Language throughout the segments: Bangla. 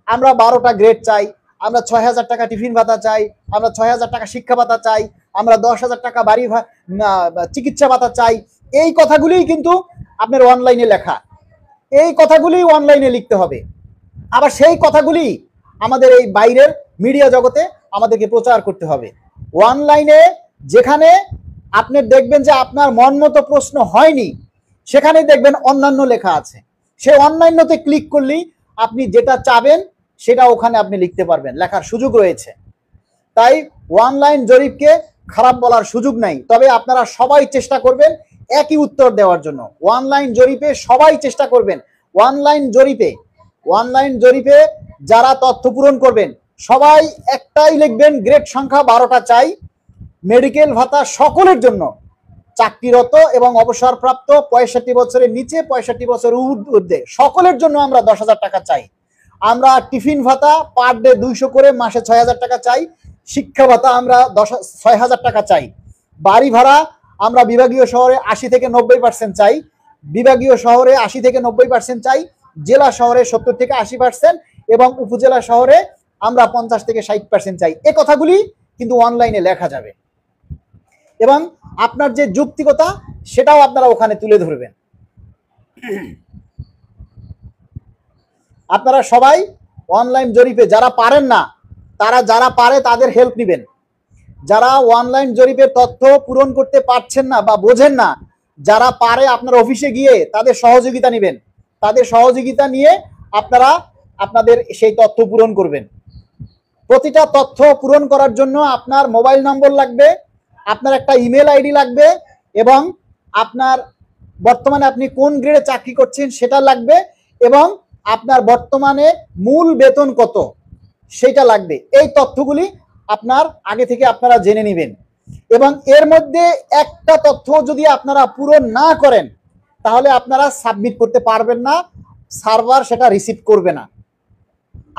আমরা 12টা গ্রেড চাই, আমরা 6,000 টাকা টিফিন ভাতা চাই, আমরা 6,000 টাকা শিক্ষা ভাতা চাই, আমরা 10,000 টাকা বাড়ি চিকিৎসা ভাতা চাই। এই কথাগুলিই কিন্তু আপনার অনলাইনে লেখা, এই কথাগুলি অনলাইনে লিখতে হবে। আবার সেই কথাগুলি আমাদের এই বাইরের মিডিয়া জগতে আমাদেরকে প্রচার করতে হবে। অনলাইনে যেখানে আপনি দেখবেন যে আপনার মন মতো প্রশ্ন হয়নি, সেখানে দেখবেন অন্যান্য লেখা আছে। সেই অন্যান্যতে ক্লিক করলেই আপনি যেটা চাবেন সেটা ওখানে আপনি লিখতে পারবেন, লেখার সুযোগ রয়েছে। তাই অনলাইন জরিপকে খারাপ বলার সুযোগ নাই, তবে আপনারা সবাই চেষ্টা করবেন একই উত্তর দেওয়ার জন্য। অনলাইন জরিপে সবাই চেষ্টা করবেন, অনলাইন জরিপে যারা তথ্য পূরণ করবেন সবাই একটাই লিখবেন, গ্রেড সংখ্যা 12টা চাই, মেডিকেল ভাতা সকলের জন্য, চাকরিরত এবং অবসরপ্রাপ্ত, 65 বছরের নিচে 65 বছরের ঊর্ধ্বে সকলের জন্য আমরা 10,000 টাকা চাই। আমরা টিফিন ভাতা পার ডে 200 করে মাসে 6,000 টাকা চাই। শিক্ষা ভাতা আমরা 6,000 টাকা চাই। বাড়ি ভাড়া আমরা বিভাগীয় শহরে 80 থেকে 90% চাই, বিভাগীয় শহরে 80 থেকে 90% চাই, জেলা শহরে 70 থেকে 80% এবং উপজেলা শহরে আমরা 50 থেকে 60% চাই। এই কথাগুলি কিন্তু অনলাইনে লেখা যাবে এবং আপনার যে যৌক্তিকতা সেটাও আপনারা ওখানে তুলে ধরবেন। আপনারা সবাই অনলাইন জরিপে যারা পারেন না, যারা পারে তাদের হেল্প নেবেন। যারা অনলাইন জরিপের তথ্য পূরণ করতে পারছেন না বা বোঝেন না, যারা পারে আপনার অফিসে গিয়ে তাদের সহযোগিতা নেবেন। তাদের সহযোগিতা নিয়ে আপনারা আপনাদের সেই তথ্য পূরণ করবেন। প্রতিটা তথ্য পূরণ করার জন্য আপনার মোবাইল নম্বর লাগবে, আপনার একটা ইমেল আইডি লাগবে এবং আপনার বর্তমানে আপনি কোন গ্রেডে চাকরি করছেন সেটা লাগবে এবং আপনার বর্তমানে মূল বেতন কত সেটা লাগবে। এই তথ্যগুলি আপনার আগে থেকে আপনারা জেনে নেবেন এবং এর মধ্যে একটা তথ্য যদি আপনারা পূরণ না করেন তাহলে আপনারা সাবমিট করতে পারবেন না, সার্ভার সেটা রিসিভ করবে না।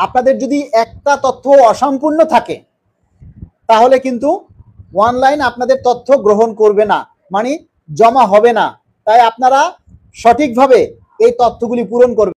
আপনাদের যদি একটা তথ্য অসম্পূর্ণ থাকে তাহলে কিন্তু অনলাইন আপনাদের তথ্য গ্রহণ করবে না, মানে জমা হবে না। তাই আপনারা সঠিকভাবে এই তথ্যগুলি পূরণ করবেন।